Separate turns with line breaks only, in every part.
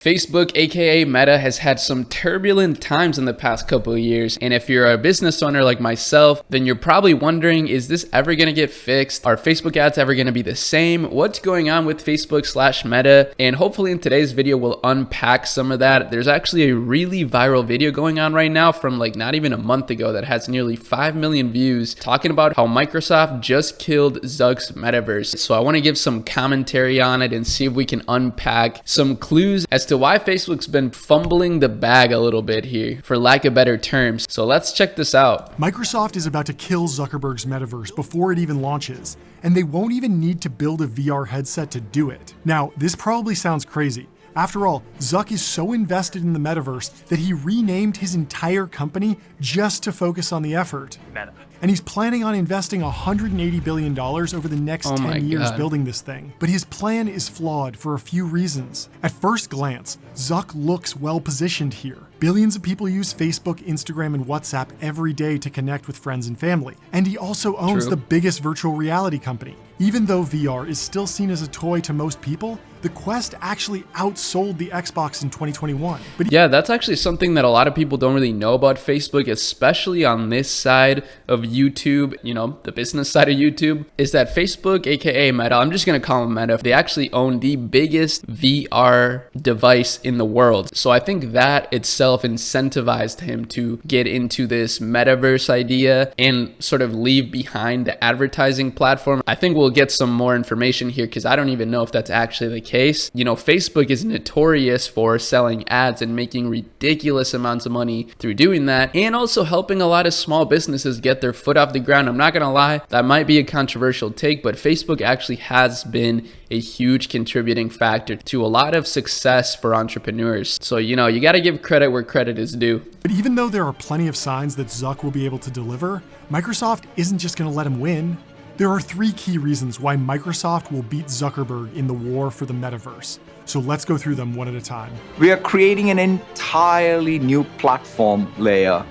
Facebook, aka Meta, has had some turbulent times in the past couple of years. And if you're a business owner like myself, then you're probably wondering, is this ever going to get fixed? Are Facebook ads ever going to be the same? What's going on with Facebook/Meta? And hopefully in today's video, we'll unpack some of that. There's actually a really viral video going on right now from like not even a month ago that has nearly 5 million views talking about how Microsoft just killed Zuck's metaverse. So I want to give some commentary on it and see if we can unpack some clues as to why Facebook's been fumbling the bag a little bit here, for lack of better terms. So let's check this out.
Microsoft is about to kill Zuckerberg's metaverse before it even launches, and they won't even need to build a VR headset to do it. Now, this probably sounds crazy. After all, Zuck is so invested in the metaverse that he renamed his entire company just to focus on the effort. Meta. And he's planning on investing $180 billion over the next 10 years building this thing. But his plan is flawed for a few reasons. At first glance, Zuck looks well positioned here. Billions of people use Facebook, Instagram, and WhatsApp every day to connect with friends and family. And he also owns the biggest virtual reality company. Even though VR is still seen as a toy to most people, the Quest actually outsold the Xbox in 2021. But
yeah, that's actually something that a lot of people don't really know about Facebook, especially on this side of YouTube, you know, the business side of YouTube, is that Facebook, aka Meta, I'm just gonna call them Meta, they actually own the biggest VR device in the world. So I think that itself incentivized him to get into this metaverse idea and sort of leave behind the advertising platform. I think we'll get some more information here because I don't even know if that's actually the case. You know, Facebook is notorious for selling ads and making ridiculous amounts of money through doing that, and also helping a lot of small businesses get their foot off the ground. I'm not gonna lie, that might be a controversial take, but Facebook actually has been a huge contributing factor to a lot of success for entrepreneurs. So, you know, you gotta give credit where credit is due.
But even though there are plenty of signs that Zuck will be able to deliver, Microsoft isn't just gonna let him win. There are 3 key reasons why Microsoft will beat Zuckerberg in the war for the metaverse. So let's go through them one at a time.
We are creating an entirely new platform layer,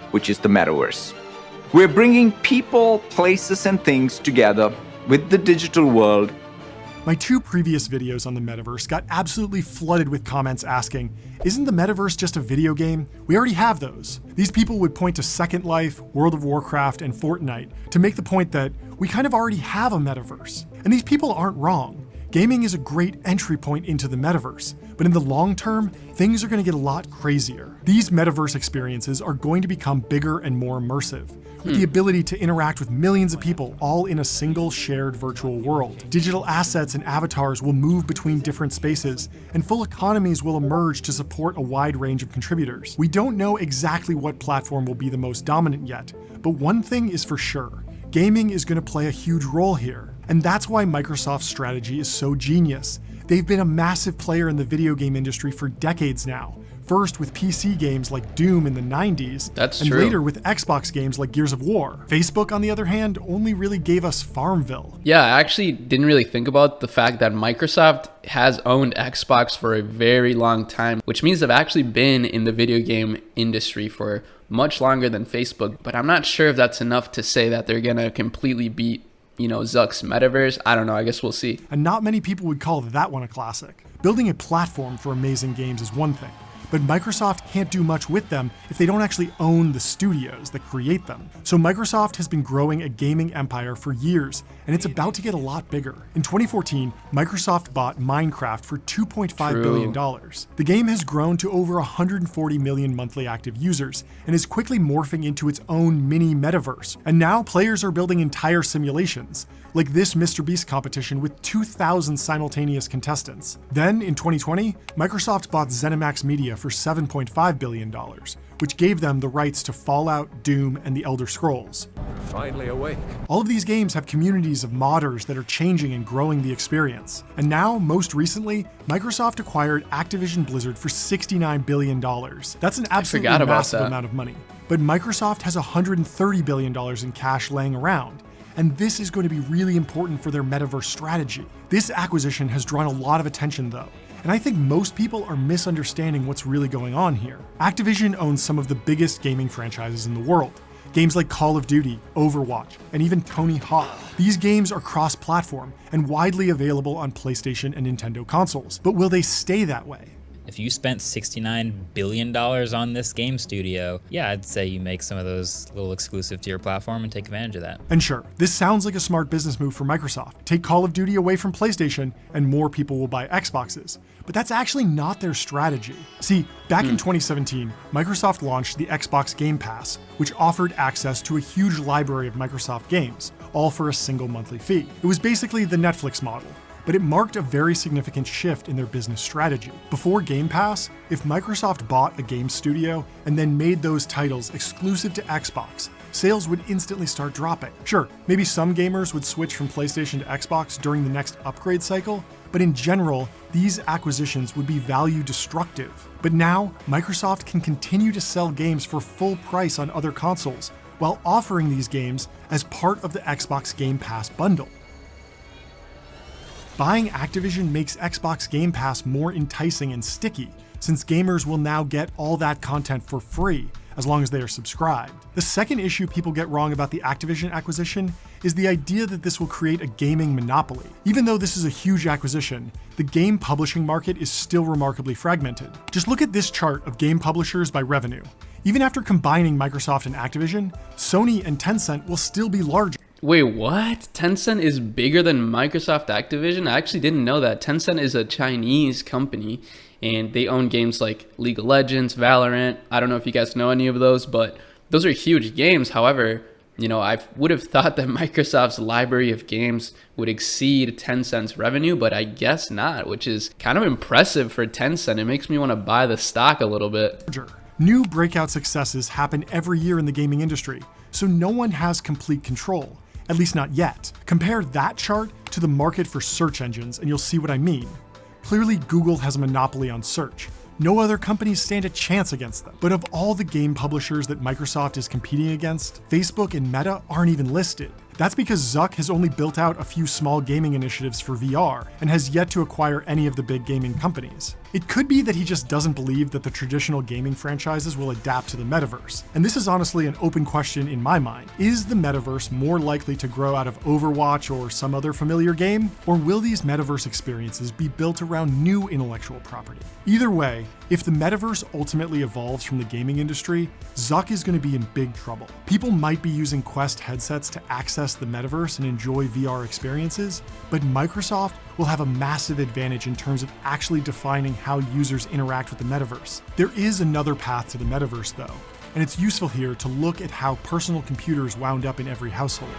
which is the metaverse. We're bringing people, places, and things together with the digital world.
My 2 previous videos on the metaverse got absolutely flooded with comments asking, isn't the metaverse just a video game? We already have those. These people would point to Second Life, World of Warcraft, and Fortnite to make the point that we kind of already have a metaverse. And these people aren't wrong. Gaming is a great entry point into the metaverse, but in the long term, things are going to get a lot crazier. These metaverse experiences are going to become bigger and more immersive, with the ability to interact with millions of people all in a single shared virtual world. Digital assets and avatars will move between different spaces, and full economies will emerge to support a wide range of contributors. We don't know exactly what platform will be the most dominant yet, but one thing is for sure. Gaming is going to play a huge role here, and that's why Microsoft's strategy is so genius. They've been a massive player in the video game industry for decades now. First with PC games like Doom in the 90s, and later with Xbox games like Gears of War. Facebook, on the other hand, only really gave us Farmville.
Yeah, I actually didn't really think about the fact that Microsoft has owned Xbox for a very long time, which means they've actually been in the video game industry for much longer than Facebook, but I'm not sure if that's enough to say that they're gonna completely beat, you know, Zuck's metaverse. I don't know, I guess we'll see.
And not many people would call that one a classic. Building a platform for amazing games is one thing, but Microsoft can't do much with them if they don't actually own the studios that create them. So Microsoft has been growing a gaming empire for years, and it's about to get a lot bigger. In 2014, Microsoft bought Minecraft for $2.5 billion. The game has grown to over 140 million monthly active users, and is quickly morphing into its own mini metaverse. And now players are building entire simulations, like this MrBeast competition with 2,000 simultaneous contestants. Then, in 2020, Microsoft bought ZeniMax Media for $7.5 billion, which gave them the rights to Fallout, Doom, and The Elder Scrolls.
Finally awake.
All of these games have communities of modders that are changing and growing the experience. And now, most recently, Microsoft acquired Activision Blizzard for $69 billion. That's an absolutely massive amount of money. But Microsoft has $130 billion in cash laying around. And this is going to be really important for their metaverse strategy. This acquisition has drawn a lot of attention though, and I think most people are misunderstanding what's really going on here. Activision owns some of the biggest gaming franchises in the world. Games like Call of Duty, Overwatch, and even Tony Hawk. These games are cross-platform and widely available on PlayStation and Nintendo consoles. But will they stay that way?
If you spent $69 billion on this game studio, yeah, I'd say you make some of those a little exclusive to your platform and take advantage of that.
And sure, this sounds like a smart business move for Microsoft. Take Call of Duty away from PlayStation and more people will buy Xboxes. But that's actually not their strategy. See, back in 2017, Microsoft launched the Xbox Game Pass, which offered access to a huge library of Microsoft games, all for a single monthly fee. It was basically the Netflix model, but it marked a very significant shift in their business strategy. Before Game Pass, if Microsoft bought a game studio and then made those titles exclusive to Xbox, sales would instantly start dropping. Sure, maybe some gamers would switch from PlayStation to Xbox during the next upgrade cycle, but in general, these acquisitions would be value destructive. But now, Microsoft can continue to sell games for full price on other consoles, while offering these games as part of the Xbox Game Pass bundle. Buying Activision makes Xbox Game Pass more enticing and sticky, since gamers will now get all that content for free, as long as they are subscribed. The second issue people get wrong about the Activision acquisition is the idea that this will create a gaming monopoly. Even though this is a huge acquisition, the game publishing market is still remarkably fragmented. Just look at this chart of game publishers by revenue. Even after combining Microsoft and Activision, Sony and Tencent will still be larger.
Wait, what? Tencent is bigger than Microsoft Activision? I actually didn't know that. Tencent is a Chinese company, and they own games like League of Legends, Valorant. I don't know if you guys know any of those, but those are huge games. However, I would have thought that Microsoft's library of games would exceed Tencent's revenue, but I guess not, which is kind of impressive for Tencent. It makes me want to buy the stock a little bit.
New breakout successes happen every year in the gaming industry, so no one has complete control. At least not yet. Compare that chart to the market for search engines and you'll see what I mean. Clearly, Google has a monopoly on search. No other companies stand a chance against them. But of all the game publishers that Microsoft is competing against, Facebook and Meta aren't even listed. That's because Zuck has only built out a few small gaming initiatives for VR and has yet to acquire any of the big gaming companies. It could be that he just doesn't believe that the traditional gaming franchises will adapt to the metaverse. And this is honestly an open question in my mind. Is the metaverse more likely to grow out of Overwatch or some other familiar game? Or will these metaverse experiences be built around new intellectual property? Either way, if the metaverse ultimately evolves from the gaming industry, Zuck is going to be in big trouble. People might be using Quest headsets to access the metaverse and enjoy VR experiences, but Microsoft will have a massive advantage in terms of actually defining how users interact with the metaverse. There is another path to the metaverse though, and it's useful here to look at how personal computers wound up in every household.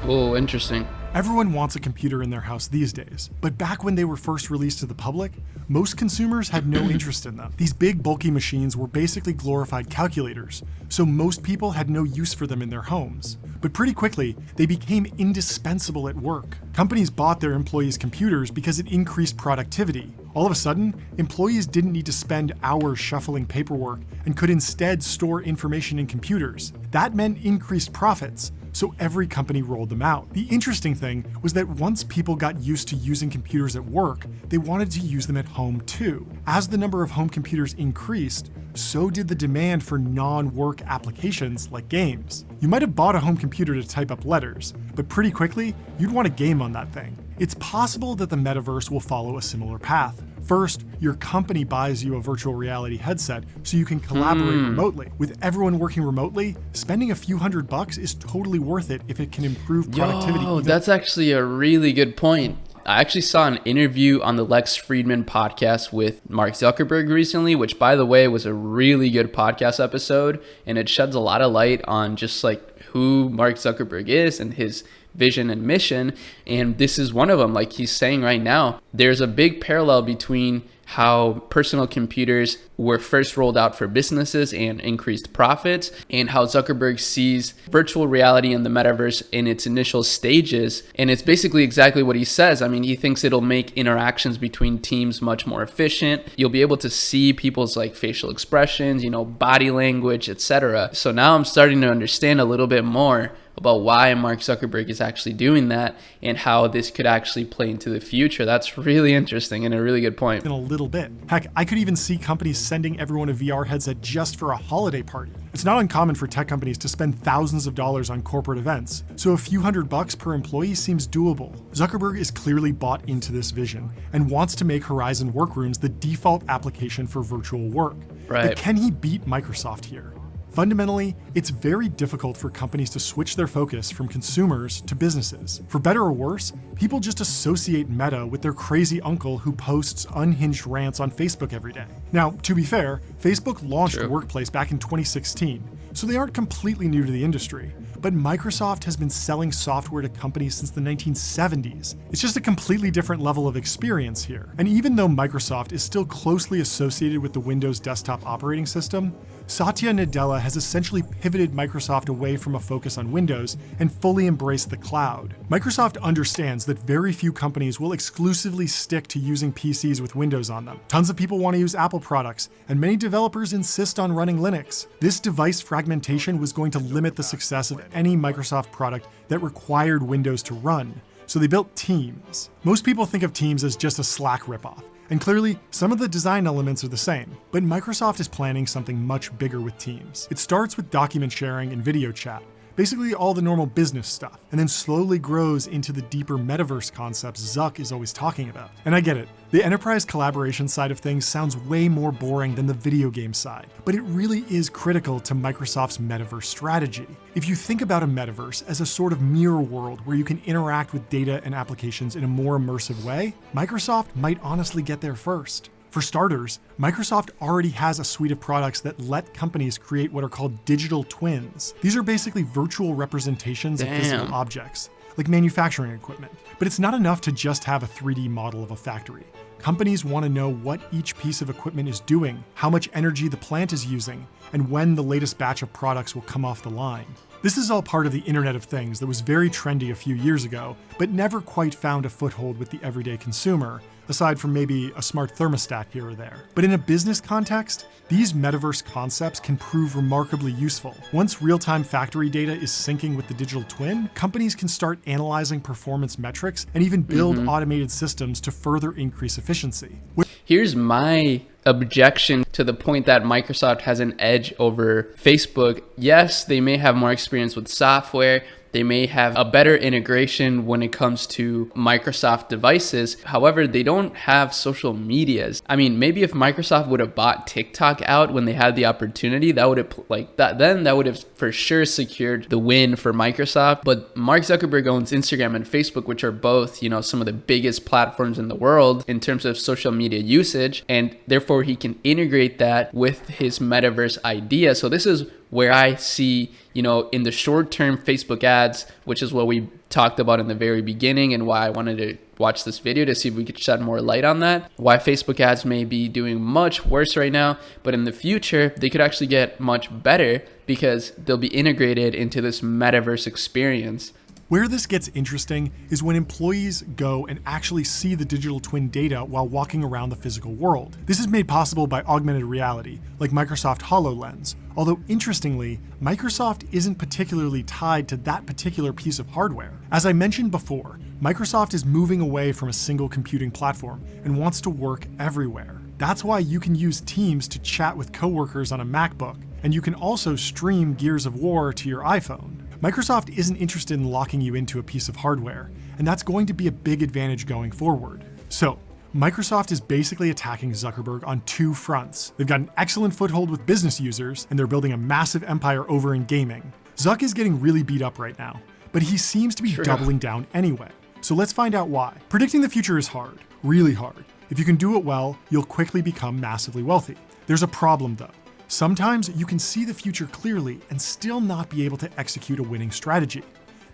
Oh, interesting.
Everyone wants a computer in their house these days, but back when they were first released to the public, most consumers had no interest in them. These big bulky machines were basically glorified calculators, so most people had no use for them in their homes. But pretty quickly, they became indispensable at work. Companies bought their employees' computers because it increased productivity. All of a sudden, employees didn't need to spend hours shuffling paperwork and could instead store information in computers. That meant increased profits, so every company rolled them out. The interesting thing was that once people got used to using computers at work, they wanted to use them at home too. As the number of home computers increased, so did the demand for non-work applications like games. You might have bought a home computer to type up letters, but pretty quickly, you'd want a game on that thing. It's possible that the metaverse will follow a similar path. First, your company buys you a virtual reality headset so you can collaborate remotely. With everyone working remotely, spending a few $100 is totally worth it if it can improve productivity.
Yo, that's actually a really good point. I actually saw an interview on the Lex Friedman podcast with Mark Zuckerberg recently, which by the way was a really good podcast episode, and it sheds a lot of light on just like who Mark Zuckerberg is and his vision and mission. And this is one of them. Like he's saying right now, there's a big parallel between how personal computers were first rolled out for businesses and increased profits, and how Zuckerberg sees virtual reality and the metaverse in its initial stages. And it's basically exactly what he says. I mean, he thinks it'll make interactions between teams much more efficient. You'll be able to see people's like facial expressions, body language, etc. So now I'm starting to understand a little bit bit more about why Mark Zuckerberg is actually doing that and how this could actually play into the future. That's really interesting and a really good point.
In a little bit. Heck, I could even see companies sending everyone a VR headset just for a holiday party. It's not uncommon for tech companies to spend thousands of dollars on corporate events, so a few $100 per employee seems doable. Zuckerberg is clearly bought into this vision and wants to make Horizon Workrooms the default application for virtual work.
Right.
But can he beat Microsoft here? Fundamentally, it's very difficult for companies to switch their focus from consumers to businesses. For better or worse, people just associate Meta with their crazy uncle who posts unhinged rants on Facebook every day. Now, to be fair, Facebook launched Workplace back in 2016, so they aren't completely new to the industry. But Microsoft has been selling software to companies since the 1970s. It's just a completely different level of experience here. And even though Microsoft is still closely associated with the Windows desktop operating system, Satya Nadella has essentially pivoted Microsoft away from a focus on Windows and fully embraced the cloud. Microsoft understands that very few companies will exclusively stick to using PCs with Windows on them. Tons of people want to use Apple products, and many developers insist on running Linux. This device fragmentation was going to limit the success of any Microsoft product that required Windows to run, so they built Teams. Most people think of Teams as just a Slack ripoff, and clearly, some of the design elements are the same, but Microsoft is planning something much bigger with Teams. It starts with document sharing and video chat, basically all the normal business stuff, and then slowly grows into the deeper metaverse concepts Zuck is always talking about. And I get it, the enterprise collaboration side of things sounds way more boring than the video game side, but it really is critical to Microsoft's metaverse strategy. If you think about a metaverse as a sort of mirror world where you can interact with data and applications in a more immersive way, Microsoft might honestly get there first. For starters, Microsoft already has a suite of products that let companies create what are called digital twins. These are basically virtual representations of physical objects, like manufacturing equipment. But it's not enough to just have a 3D model of a factory. Companies want to know what each piece of equipment is doing, how much energy the plant is using, and when the latest batch of products will come off the line. This is all part of the Internet of Things that was very trendy a few years ago, but never quite found a foothold with the everyday consumer, aside from maybe a smart thermostat here or there. But in a business context, these metaverse concepts can prove remarkably useful. Once real-time factory data is syncing with the digital twin, companies can start analyzing performance metrics and even build automated systems to further increase efficiency.
Here's my objection to the point that Microsoft has an edge over Facebook. Yes, they may have more experience with software. They may have a better integration when it comes to Microsoft devices. However, they don't have social medias. I mean, maybe if Microsoft would have bought TikTok out when they had the opportunity, that would have that would have for sure secured the win for Microsoft. But Mark Zuckerberg owns Instagram and Facebook, which are both, some of the biggest platforms in the world in terms of social media usage, and therefore he can integrate that with his metaverse idea. So this is where I see, in the short term, Facebook ads, which is what we talked about in the very beginning and why I wanted to watch this video to see if we could shed more light on that, why Facebook ads may be doing much worse right now, but in the future, they could actually get much better because they'll be integrated into this metaverse experience.
Where this gets interesting is when employees go and actually see the digital twin data while walking around the physical world. This is made possible by augmented reality, like Microsoft HoloLens. Although interestingly, Microsoft isn't particularly tied to that particular piece of hardware. As I mentioned before, Microsoft is moving away from a single computing platform and wants to work everywhere. That's why you can use Teams to chat with coworkers on a MacBook, and you can also stream Gears of War to your iPhone. Microsoft isn't interested in locking you into a piece of hardware, and that's going to be a big advantage going forward. So, Microsoft is basically attacking Zuckerberg on two fronts. They've got an excellent foothold with business users, and they're building a massive empire over in gaming. Zuck is getting really beat up right now, but he seems to be doubling down anyway. So let's find out why. Predicting the future is hard, really hard. If you can do it well, you'll quickly become massively wealthy. There's a problem though. Sometimes you can see the future clearly and still not be able to execute a winning strategy.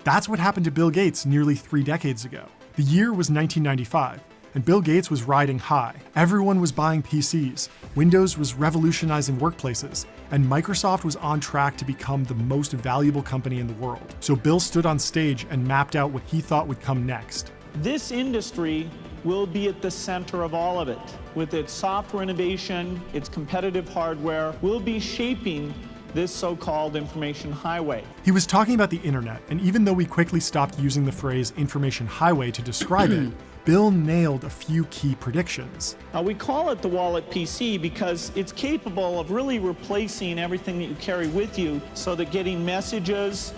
That's what happened to Bill Gates nearly 3 decades ago. The year was 1995, and Bill Gates was riding high. Everyone was buying PCs, Windows was revolutionizing workplaces, and Microsoft was on track to become the most valuable company in the world. So Bill stood on stage and mapped out what he thought would come next.
This industry will be at the center of all of it. With its software innovation, its competitive hardware, will be shaping this so-called information highway.
He was talking about the internet, and even though we quickly stopped using the phrase information highway to describe it, Bill nailed a few key predictions.
We call it the wallet PC because it's capable of really replacing everything that you carry with you, so that getting messages,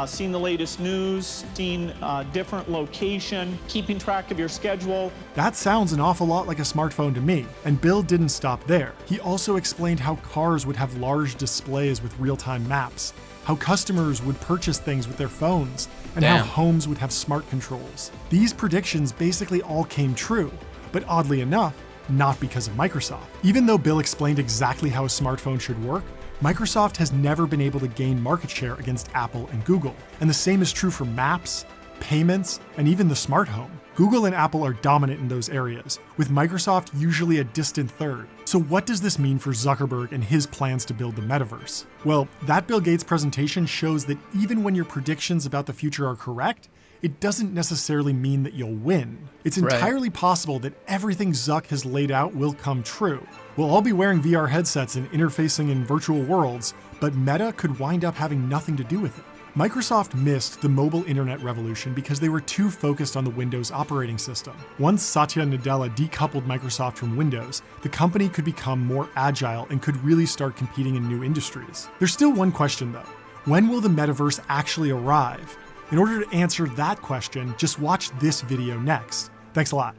seeing the latest news, seeing different location, keeping track of your schedule.
That sounds an awful lot like a smartphone to me, and Bill didn't stop there. He also explained how cars would have large displays with real-time maps, how customers would purchase things with their phones, and how homes would have smart controls. These predictions basically all came true, but oddly enough, not because of Microsoft. Even though Bill explained exactly how a smartphone should work, Microsoft has never been able to gain market share against Apple and Google. And the same is true for maps, payments, and even the smart home. Google and Apple are dominant in those areas, with Microsoft usually a distant third. So what does this mean for Zuckerberg and his plans to build the metaverse? Well, that Bill Gates presentation shows that even when your predictions about the future are correct, it doesn't necessarily mean that you'll win. It's entirely possible that everything Zuck has laid out will come true. We'll all be wearing VR headsets and interfacing in virtual worlds, but Meta could wind up having nothing to do with it. Microsoft missed the mobile internet revolution because they were too focused on the Windows operating system. Once Satya Nadella decoupled Microsoft from Windows, the company could become more agile and could really start competing in new industries. There's still one question though. When will the metaverse actually arrive? In order to answer that question, just watch this video next. Thanks a lot.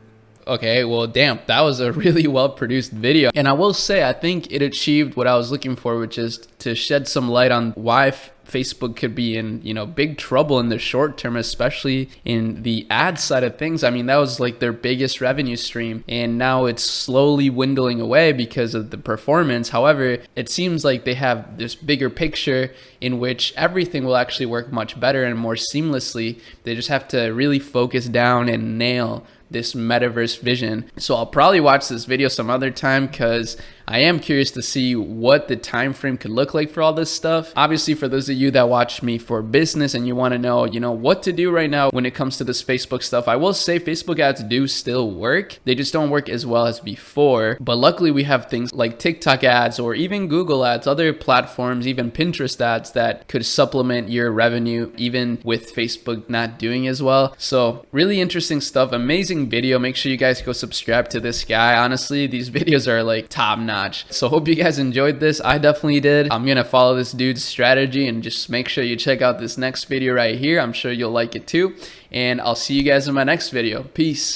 Okay, well, damn, that was a really well-produced video. And I will say, I think it achieved what I was looking for, which is to shed some light on why Facebook could be in, big trouble in the short term, especially in the ad side of things. I mean, that was like their biggest revenue stream, and now it's slowly dwindling away because of the performance. However, it seems like they have this bigger picture in which everything will actually work much better and more seamlessly. They just have to really focus down and nail this metaverse vision. So I'll probably watch this video some other time because I am curious to see what the time frame could look like for all this stuff. Obviously, for those of you that watch me for business and you want to know, what to do right now when it comes to this Facebook stuff, I will say Facebook ads do still work. They just don't work as well as before. But luckily, we have things like TikTok ads or even Google ads, other platforms, even Pinterest ads that could supplement your revenue, even with Facebook not doing as well. So really interesting stuff. Amazing video. Make sure you guys go subscribe to this guy. Honestly, these videos are like top notch. So hope you guys enjoyed this. I definitely did. I'm gonna follow this dude's strategy and just make sure you check out this next video right here. I'm sure you'll like it too. And I'll see you guys in my next video. Peace.